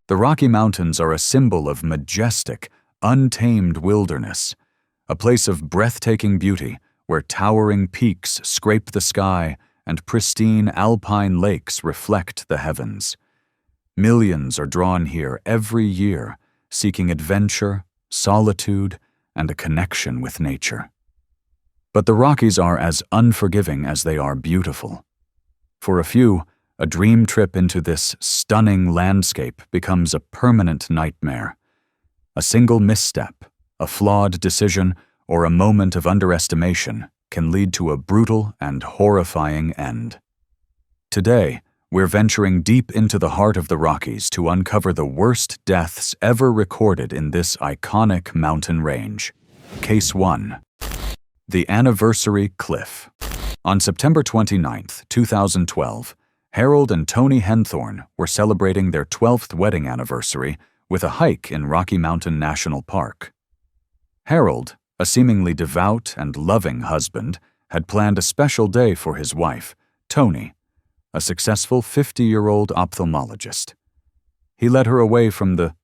The Rocky Mountains are a symbol of majestic, untamed wilderness, a place of breathtaking beauty where towering peaks scrape the sky and pristine alpine lakes reflect the heavens. Millions are drawn here every year, seeking adventure, solitude, and a connection with nature. But the Rockies are as unforgiving as they are beautiful. For a few, a dream trip into this stunning landscape becomes a permanent nightmare. A single misstep, a flawed decision, or a moment of underestimation can lead to a brutal and horrifying end. Today, we're venturing deep into the heart of the Rockies to uncover the worst deaths ever recorded in this iconic mountain range. Case 1. The Anniversary Cliff. On September 29, 2012, Harold and Toni Henthorn were celebrating their 12th wedding anniversary with a hike in Rocky Mountain National Park. Harold, a seemingly devout and loving husband, had planned a special day for his wife, Toni, a successful 50-year-old ophthalmologist. He led her away from the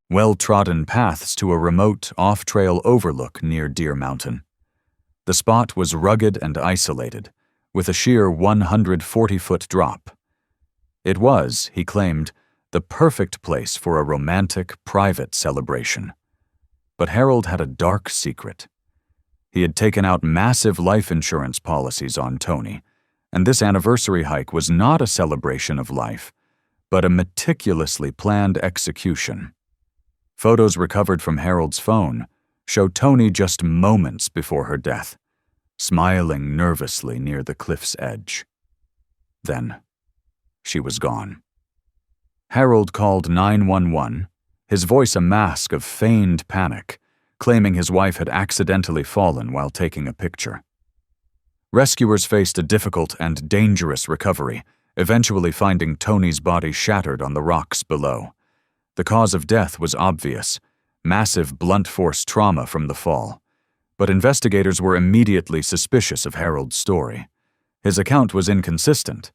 well-trodden paths to a remote, off-trail overlook near Deer Mountain. The spot was rugged and isolated, with a sheer 140-foot drop. It was, he claimed, the perfect place for a romantic, private celebration. But Harold had a dark secret. He had taken out massive life insurance policies on Toni, and this anniversary hike was not a celebration of life, but a meticulously planned execution. Photos recovered from Harold's phone show Toni just moments before her death, smiling nervously near the cliff's edge. Then, she was gone. Harold called 911, his voice a mask of feigned panic, claiming his wife had accidentally fallen while taking a picture. Rescuers faced a difficult and dangerous recovery, eventually finding Toni's body shattered on the rocks below. The cause of death was obvious: massive blunt force trauma from the fall. But investigators were immediately suspicious of Harold's story. His account was inconsistent,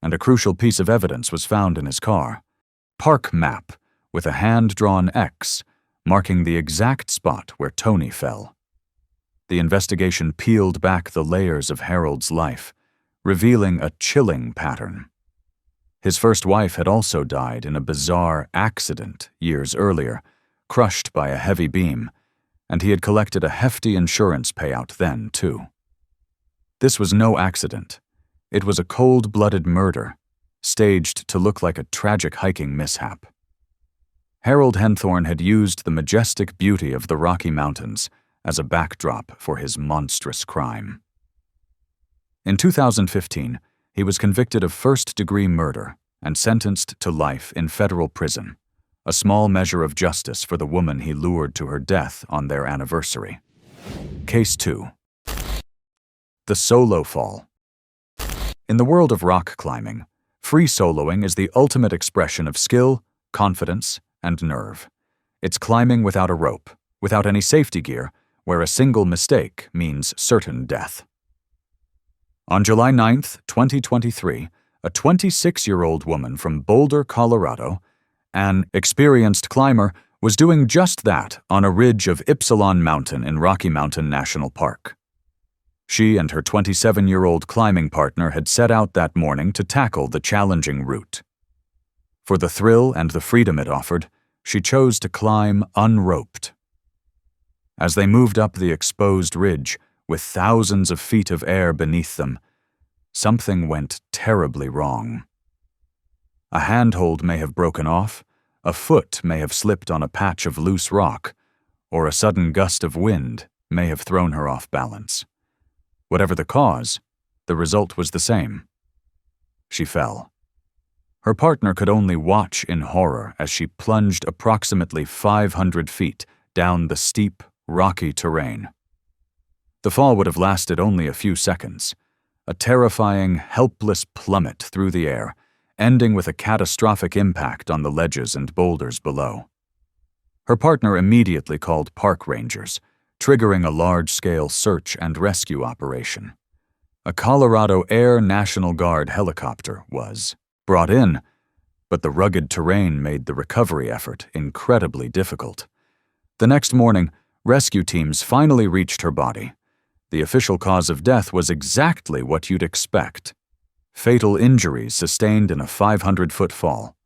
and a crucial piece of evidence was found in his car: park map with a hand-drawn X marking the exact spot where Toni fell. The investigation peeled back the layers of Harold's life, revealing a chilling pattern. His first wife had also died in a bizarre accident years earlier, crushed by a heavy beam, and he had collected a hefty insurance payout then, too. This was no accident. It was a cold-blooded murder, staged to look like a tragic hiking mishap. Harold Henthorn had used the majestic beauty of the Rocky Mountains as a backdrop for his monstrous crime. In 2015, he was convicted of first-degree murder and sentenced to life in federal prison, a small measure of justice for the woman he lured to her death on their anniversary. Case 2. The Solo Fall. In the world of rock climbing, free soloing is the ultimate expression of skill, confidence, and nerve. It's climbing without a rope, without any safety gear, where a single mistake means certain death. On July 9, 2023, a 26-year-old woman from Boulder, Colorado, an experienced climber, was doing just that on a ridge of Ypsilon Mountain in Rocky Mountain National Park. She and her 27-year-old climbing partner had set out that morning to tackle the challenging route. For the thrill and the freedom it offered, she chose to climb unroped. As they moved up the exposed ridge, with thousands of feet of air beneath them, something went terribly wrong. A handhold may have broken off, a foot may have slipped on a patch of loose rock, or a sudden gust of wind may have thrown her off balance. Whatever the cause, the result was the same. She fell. Her partner could only watch in horror as she plunged approximately 500 feet down the steep, rocky terrain. The fall would have lasted only a few seconds, a terrifying, helpless plummet through the air, ending with a catastrophic impact on the ledges and boulders below. Her partner immediately called park rangers, triggering a large-scale search and rescue operation. A Colorado Air National Guard helicopter was brought in, but the rugged terrain made the recovery effort incredibly difficult. The next morning, rescue teams finally reached her body. The official cause of death was exactly what you'd expect: fatal injuries sustained in a 500-foot fall.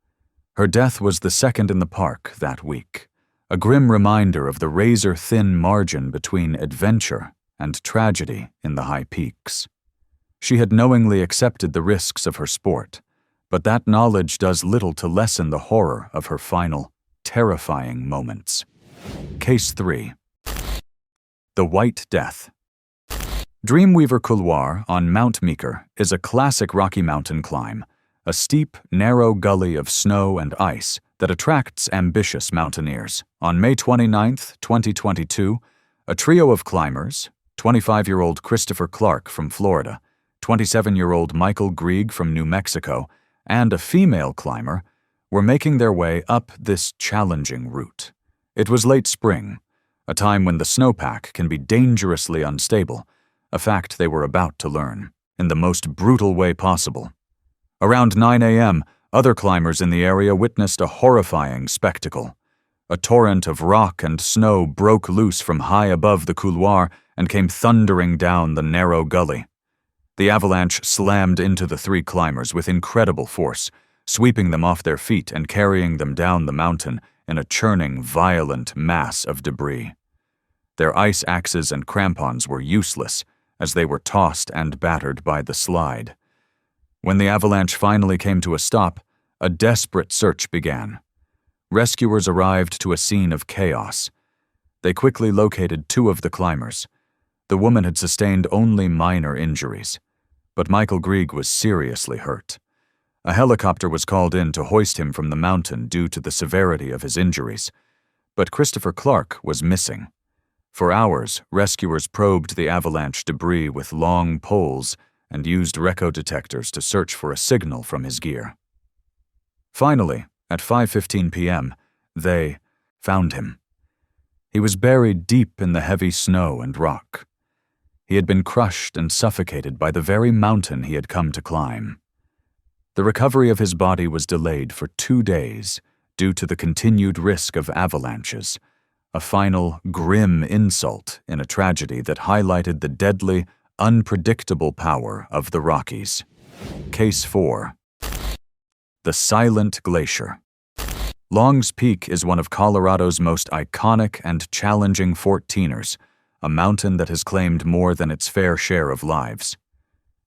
Her death was the second in the park that week, a grim reminder of the razor-thin margin between adventure and tragedy in the high peaks. She had knowingly accepted the risks of her sport, but that knowledge does little to lessen the horror of her final, terrifying moments. Case 3. The White Death. Dreamweaver Couloir on Mount Meeker is a classic Rocky Mountain climb, a steep, narrow gully of snow and ice that attracts ambitious mountaineers. On May 29, 2022, a trio of climbers, 25-year-old Christopher Clark from Florida, 27-year-old Michael Grieg from New Mexico, and a female climber, were making their way up this challenging route. It was late spring, a time when the snowpack can be dangerously unstable, a fact they were about to learn, in the most brutal way possible. Around 9 a.m., other climbers in the area witnessed a horrifying spectacle. A torrent of rock and snow broke loose from high above the couloir and came thundering down the narrow gully. The avalanche slammed into the three climbers with incredible force, sweeping them off their feet and carrying them down the mountain in a churning, violent mass of debris. Their ice axes and crampons were useless, as they were tossed and battered by the slide. When the avalanche finally came to a stop, a desperate search began. Rescuers arrived to a scene of chaos. They quickly located two of the climbers. The woman had sustained only minor injuries, but Michael Grieg was seriously hurt. A helicopter was called in to hoist him from the mountain due to the severity of his injuries, but Christopher Clark was missing. For hours, rescuers probed the avalanche debris with long poles and used Reco detectors to search for a signal from his gear. Finally, at 5:15 p.m., they found him. He was buried deep in the heavy snow and rock. He had been crushed and suffocated by the very mountain he had come to climb. The recovery of his body was delayed for 2 days due to the continued risk of avalanches, a final, grim insult in a tragedy that highlighted the deadly, unpredictable power of the Rockies. Case 4. The Silent Glacier. Long's Peak is one of Colorado's most iconic and challenging 14ers, a mountain that has claimed more than its fair share of lives.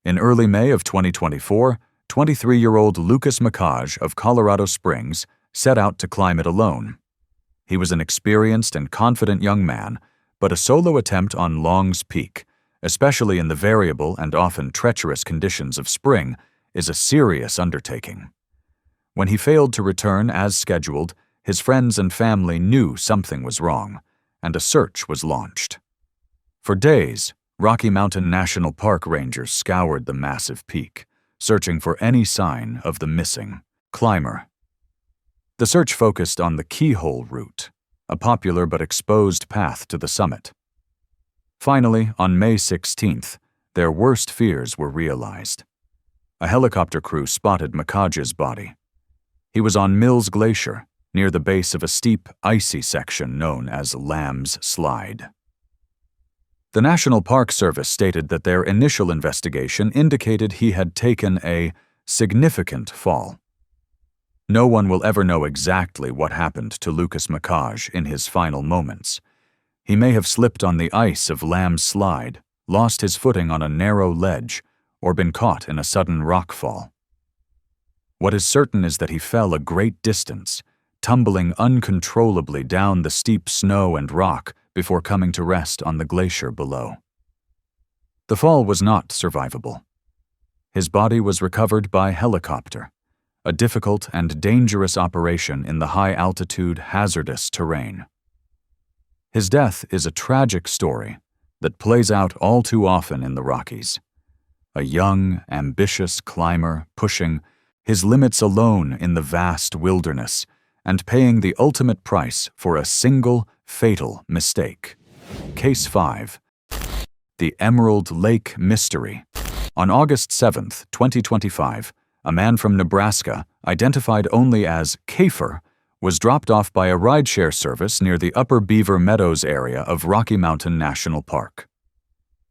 In early May of 2024, 23-year-old Lucas Macaj of Colorado Springs set out to climb it alone. He was an experienced and confident young man, but a solo attempt on Long's Peak, especially in the variable and often treacherous conditions of spring, is a serious undertaking. When he failed to return as scheduled, his friends and family knew something was wrong, and a search was launched. For days, Rocky Mountain National Park rangers scoured the massive peak, searching for any sign of the missing climber. The search focused on the Keyhole route, a popular but exposed path to the summit. Finally, on May 16th, their worst fears were realized. A helicopter crew spotted Macaj's body. He was on Mills Glacier, near the base of a steep, icy section known as Lamb's Slide. The National Park Service stated that their initial investigation indicated he had taken a significant fall. No one will ever know exactly what happened to Lucas Macaj in his final moments. He may have slipped on the ice of Lamb's Slide, lost his footing on a narrow ledge, or been caught in a sudden rock fall. What is certain is that he fell a great distance, tumbling uncontrollably down the steep snow and rock before coming to rest on the glacier below. The fall was not survivable. His body was recovered by helicopter, a difficult and dangerous operation in the high-altitude, hazardous terrain. His death is a tragic story that plays out all too often in the Rockies. A young, ambitious climber pushing his limits alone in the vast wilderness and paying the ultimate price for a single, fatal mistake. Case 5. The Emerald Lake Mystery. On August 7, 2025, a man from Nebraska, identified only as Kafer, was dropped off by a rideshare service near the Upper Beaver Meadows area of Rocky Mountain National Park.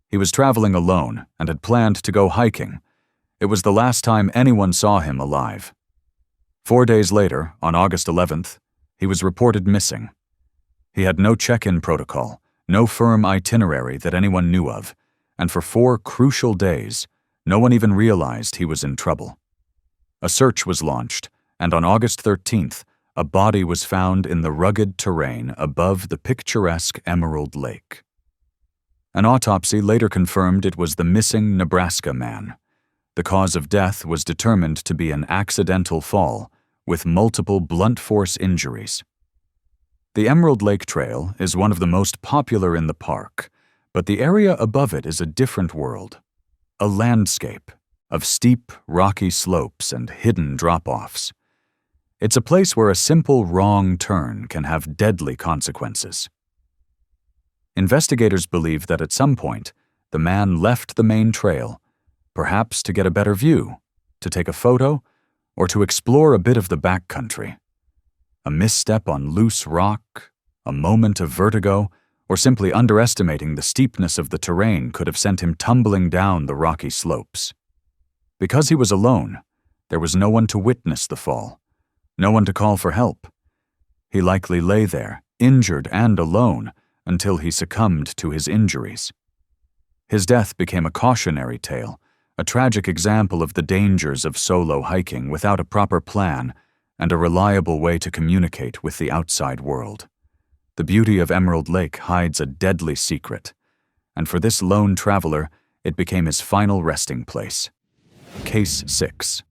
He was traveling alone and had planned to go hiking. It was the last time anyone saw him alive. 4 days later, on August 11th, he was reported missing. He had no check-in protocol, no firm itinerary that anyone knew of, and for 4 crucial days, no one even realized he was in trouble. A search was launched, and on August 13th, a body was found in the rugged terrain above the picturesque Emerald Lake. An autopsy later confirmed it was the missing Nebraska man. The cause of death was determined to be an accidental fall, with multiple blunt force injuries. The Emerald Lake Trail is one of the most popular in the park, but the area above it is a different world. A landscape of steep, rocky slopes and hidden drop-offs. It's a place where a simple wrong turn can have deadly consequences. Investigators believe that at some point, the man left the main trail, perhaps to get a better view, to take a photo, or to explore a bit of the backcountry. A misstep on loose rock, a moment of vertigo, or simply underestimating the steepness of the terrain could have sent him tumbling down the rocky slopes. Because he was alone, there was no one to witness the fall, no one to call for help. He likely lay there, injured and alone, until he succumbed to his injuries. His death became a cautionary tale, a tragic example of the dangers of solo hiking without a proper plan and a reliable way to communicate with the outside world. The beauty of Emerald Lake hides a deadly secret, and for this lone traveler, it became his final resting place. Case 6.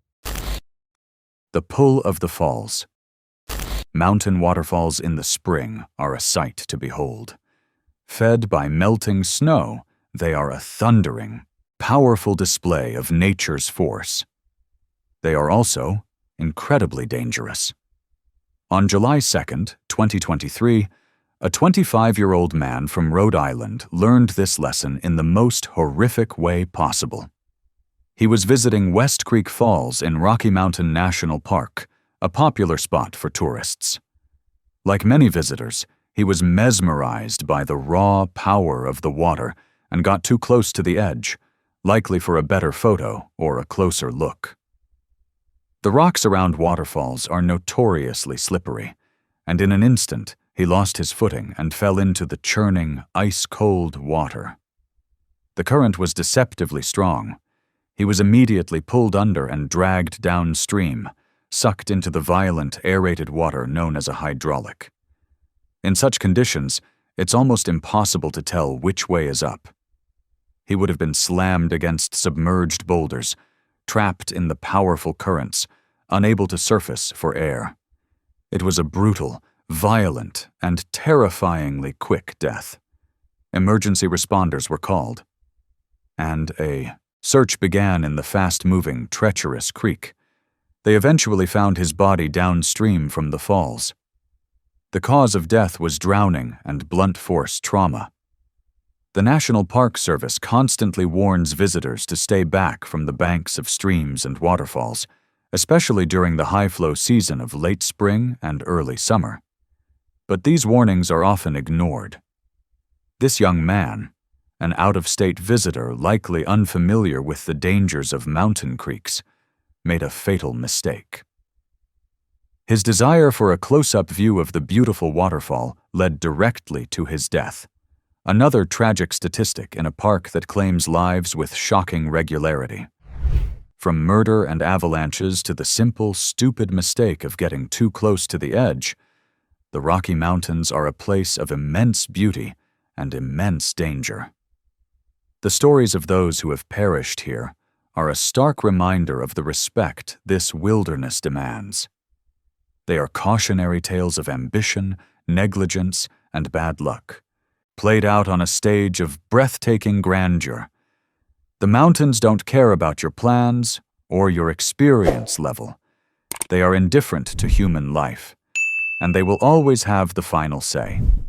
The Pull of the Falls. Mountain waterfalls in the spring are a sight to behold. Fed by melting snow, they are a thundering, powerful display of nature's force. They are also incredibly dangerous. On July 2nd, 2023, a 25-year-old man from Rhode Island learned this lesson in the most horrific way possible. He was visiting West Creek Falls in Rocky Mountain National Park, a popular spot for tourists. Like many visitors, he was mesmerized by the raw power of the water and got too close to the edge, likely for a better photo or a closer look. The rocks around waterfalls are notoriously slippery, and in an instant, he lost his footing and fell into the churning, ice-cold water. The current was deceptively strong. He was immediately pulled under and dragged downstream, sucked into the violent, aerated water known as a hydraulic. In such conditions, it's almost impossible to tell which way is up. He would have been slammed against submerged boulders, trapped in the powerful currents, unable to surface for air. It was a brutal, violent, and terrifyingly quick death. Emergency responders were called, and a search began in the fast-moving, treacherous creek. They eventually found his body downstream from the falls. The cause of death was drowning and blunt force trauma. The National Park Service constantly warns visitors to stay back from the banks of streams and waterfalls, especially during the high-flow season of late spring and early summer. But these warnings are often ignored. This young man, an out-of-state visitor likely unfamiliar with the dangers of mountain creeks, made a fatal mistake. His desire for a close-up view of the beautiful waterfall led directly to his death. Another tragic statistic in a park that claims lives with shocking regularity. From murder and avalanches to the simple, stupid mistake of getting too close to the edge, the Rocky Mountains are a place of immense beauty and immense danger. The stories of those who have perished here are a stark reminder of the respect this wilderness demands. They are cautionary tales of ambition, negligence, and bad luck, played out on a stage of breathtaking grandeur. The mountains don't care about your plans or your experience level. They are indifferent to human life, and they will always have the final say.